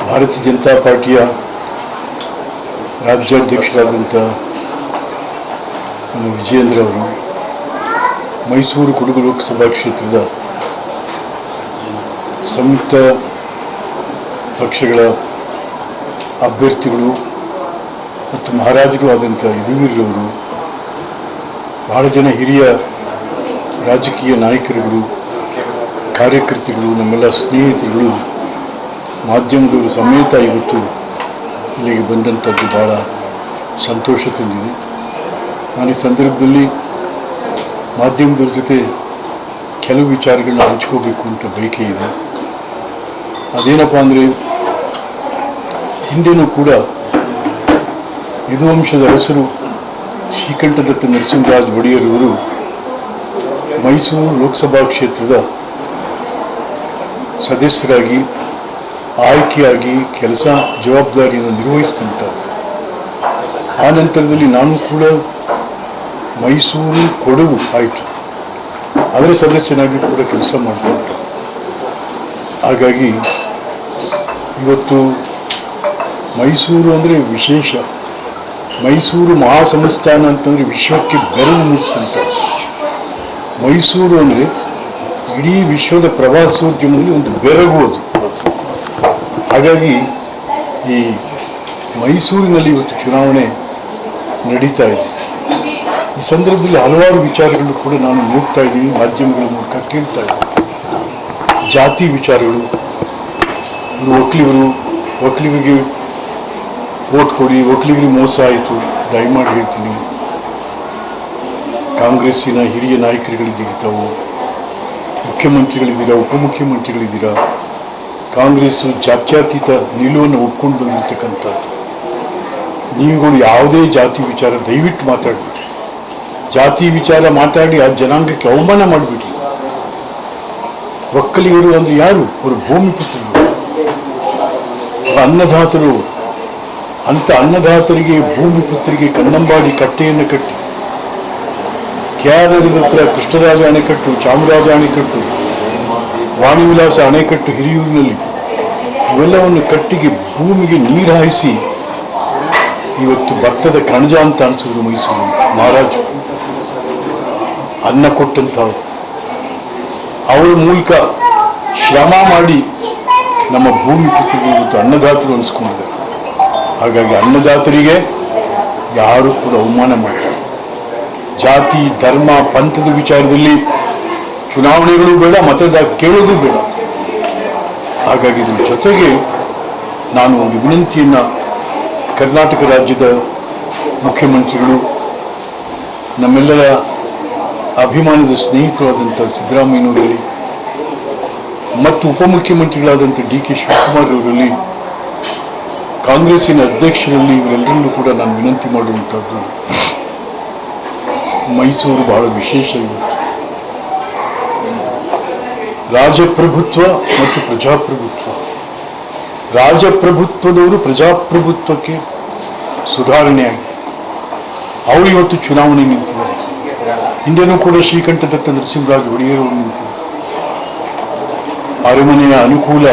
ಭಾರತೀಯ ಜನತಾ ಪಾರ್ಟಿಯ ರಾಜ್ಯಾಧ್ಯಕ್ಷರಾದಂಥ ನಮ್ಮ ವಿಜಯೇಂದ್ರ ಅವರು ಮೈಸೂರು ಕೊಡಗು ಲೋಕಸಭಾ ಕ್ಷೇತ್ರದ ಸಂಯುಕ್ತ ಪಕ್ಷಗಳ ಅಭ್ಯರ್ಥಿಗಳು ಮತ್ತು ಮಹಾರಾಜರು ಆದಂಥ ಯದುವೀರರವರು, ಬಹಳ ಜನ ಹಿರಿಯ ರಾಜಕೀಯ ನಾಯಕರುಗಳು, ಕಾರ್ಯಕರ್ತರುಗಳು, ನಮ್ಮೆಲ್ಲ ಸ್ನೇಹಿತರುಗಳು, ಮಾಧ್ಯಮದವರು ಸಮೇತ ಇವತ್ತು ಇಲ್ಲಿಗೆ ಬಂದಂಥದ್ದು ಭಾಳ ಸಂತೋಷ ತಂದಿದೆ. ನಾನು ಈ ಸಂದರ್ಭದಲ್ಲಿ ಮಾಧ್ಯಮದವ್ರ ಜೊತೆ ಕೆಲವು ವಿಚಾರಗಳನ್ನ ಹಂಚ್ಕೋಬೇಕು ಅಂತ ಬಯಕೆ ಇದೆ. ಅದೇನಪ್ಪ ಅಂದರೆ, ಹಿಂದೆನೂ ಕೂಡ ಯದುವಂಶದ ಅರಸರು ಶ್ರೀಕಂಠದತ್ತ ನರಸಿಂಹರಾಜ ಒಡೆಯರವರು ಮೈಸೂರು ಲೋಕಸಭಾ ಕ್ಷೇತ್ರದ ಸದಸ್ಯರಾಗಿ ಆಯ್ಕೆಯಾಗಿ ಕೆಲಸ ಜವಾಬ್ದಾರಿಯನ್ನು ನಿರ್ವಹಿಸಿದಂಥ, ಆ ನಂತರದಲ್ಲಿ ನಾನು ಕೂಡ ಮೈಸೂರು ಕೊಡಗು ಆಯಿತು ಅದರ ಸದಸ್ಯನಾಗಿ ಕೂಡ ಕೆಲಸ ಮಾಡ್ತಾ. ಹಾಗಾಗಿ ಇವತ್ತು ಮೈಸೂರು ಅಂದರೆ ವಿಶೇಷ. ಮೈಸೂರು ಮಹಾಸಂಸ್ಥಾನ ಅಂತಂದರೆ ವಿಶ್ವಕ್ಕೆ ಬೆರಗು ಮೂಡಿಸಿದಂಥ ಮೈಸೂರು ಅಂದರೆ ಇಡೀ ವಿಶ್ವದ ಪ್ರವಾಸೋದ್ಯಮದಲ್ಲಿ ಒಂದು ಬೆರಗು ಅದು. ಹಾಗಾಗಿ ಈ ಮೈಸೂರಿನಲ್ಲಿ ಇವತ್ತು ಚುನಾವಣೆ ನಡೀತಾ ಇದೆ. ಈ ಸಂದರ್ಭದಲ್ಲಿ ಹಲವಾರು ವಿಚಾರಗಳು ಕೂಡ ನಾನು ನೋಡ್ತಾ ಇದ್ದೀನಿ, ಮಾಧ್ಯಮಗಳ ಮೂಲಕ ಕೇಳ್ತಾ ಇದ್ದೀನಿ. ಜಾತಿ ವಿಚಾರಗಳು, ಒಕ್ಕಲಿಗರಿಗೆ ವೋಟ್ ಕೊಡಿ, ಒಕ್ಕಲಿಗರಿಗೆ ಮೋಸ ಆಯಿತು. ದಯಮಾಡಿ ಹೇಳ್ತೀನಿ, ಕಾಂಗ್ರೆಸ್ಸಿನ ಹಿರಿಯ ನಾಯಕರುಗಳಿದ್ದೀರಿ, ತಾವು ಮುಖ್ಯಮಂತ್ರಿಗಳಿದ್ದೀರಾ, ಉಪಮುಖ್ಯಮಂತ್ರಿಗಳಿದ್ದೀರಾ. ಕಾಂಗ್ರೆಸ್ಸು ಜಾತ್ಯತೀತ ನಿಲುವನ್ನು ಒಪ್ಕೊಂಡು ಬಂದಿರತಕ್ಕಂಥದ್ದು. ನೀವುಗಳು ಯಾವುದೇ ಜಾತಿ ವಿಚಾರ ದಯವಿಟ್ಟು ಮಾತಾಡಬೇಡಿ. ಜಾತಿ ವಿಚಾರ ಮಾತಾಡಿ ಆ ಜನಾಂಗಕ್ಕೆ ಅವಮಾನ ಮಾಡಿಬಿಡಿ. ಒಕ್ಕಲಿಗರು ಅಂದರೆ ಯಾರು? ಅವರು ಭೂಮಿಪುತ್ರರು, ಅನ್ನದಾತರು. ಅಂಥ ಅನ್ನದಾತರಿಗೆ, ಭೂಮಿಪುತ್ರಿಗೆ ಕನ್ನಂಬಾಡಿ ಕಟ್ಟೆಯನ್ನು ಕಟ್ಟಿ, KRನಗರದ ಹತ್ರ ಕೃಷ್ಣರಾಜ ಅಣೆಕಟ್ಟು, ಚಾಮರಾಜ ಅಣೆಕಟ್ಟು, ವಾಣಿವಿಲಾಸ ಅಣೆಕಟ್ಟು ಹಿರಿಯೂರಿನಲ್ಲಿ ಇವೆಲ್ಲವನ್ನು ಕಟ್ಟಿಗೆ ಭೂಮಿಗೆ ನೀರು ಹಾಯಿಸಿ ಇವತ್ತು ಭತ್ತದ ಕಣಜ ಅಂತ ಅನಿಸಿದ್ರು ಮೈಸೂರು ಮಹಾರಾಜರು. ಅನ್ನ ಕೊಟ್ಟಂಥವ್ರು, ಅವರ ಮೂಲಕ ಶ್ರಮ ಮಾಡಿ ನಮ್ಮ ಭೂಮಿ ಪುತ್ರರು ಇವತ್ತು ಅನ್ನದಾತರು ಅನಿಸ್ಕೊಂಡಿದ್ದಾರೆ. ಹಾಗಾಗಿ ಅನ್ನದಾತರಿಗೆ ಯಾರು ಕೂಡ ಅವಮಾನ ಮಾಡಿದ್ದಾರೆ. ಜಾತಿ, ಧರ್ಮ, ಪಂಥದ ವಿಚಾರದಲ್ಲಿ ಚುನಾವಣೆಗಳು ಬೇಡ, ಮತದ ಕೇಳೋದು ಬೇಡ. ಹಾಗಾಗಿ ಇದ್ರ ಜೊತೆಗೆ ನಾನು ಒಂದು ವಿನಂತಿಯನ್ನು ಕರ್ನಾಟಕ ರಾಜ್ಯದ ಮುಖ್ಯಮಂತ್ರಿಗಳು, ನಮ್ಮೆಲ್ಲರ ಅಭಿಮಾನದ ಸ್ನೇಹಿತರಾದಂಥ ಸಿದ್ದರಾಮಯ್ಯನವರಲ್ಲಿ ಮತ್ತು ಉಪಮುಖ್ಯಮಂತ್ರಿಗಳಾದಂಥ DK ಶಿವಕುಮಾರ್ ಅವರಲ್ಲಿ, ಕಾಂಗ್ರೆಸ್ಸಿನ ಅಧ್ಯಕ್ಷರಲ್ಲಿ, ಇವರೆಲ್ಲರಲ್ಲೂ ಕೂಡ ನಾನು ವಿನಂತಿ ಮಾಡುವಂಥದ್ದು, ಮೈಸೂರು ಬಹಳ ವಿಶೇಷ. ಇವತ್ತು ರಾಜಪ್ರಭುತ್ವ ಮತ್ತು ಪ್ರಜಾಪ್ರಭುತ್ವ, ರಾಜಪ್ರಭುತ್ವದವರು ಪ್ರಜಾಪ್ರಭುತ್ವಕ್ಕೆ ಸುಧಾರಣೆ ಆಗಿದೆ. ಅವರು ಇವತ್ತು ಚುನಾವಣೆ ನಿಂತಿದ್ದಾರೆ. ಹಿಂದೆನೂ ಕೂಡ ಶ್ರೀಕಂಠದತ್ತ ನರಸಿಂಹರಾಜ ಒಡೆಯರವರು ನಿಂತಿದ್ದಾರೆ. ಅರಮನೆಯ ಅನುಕೂಲ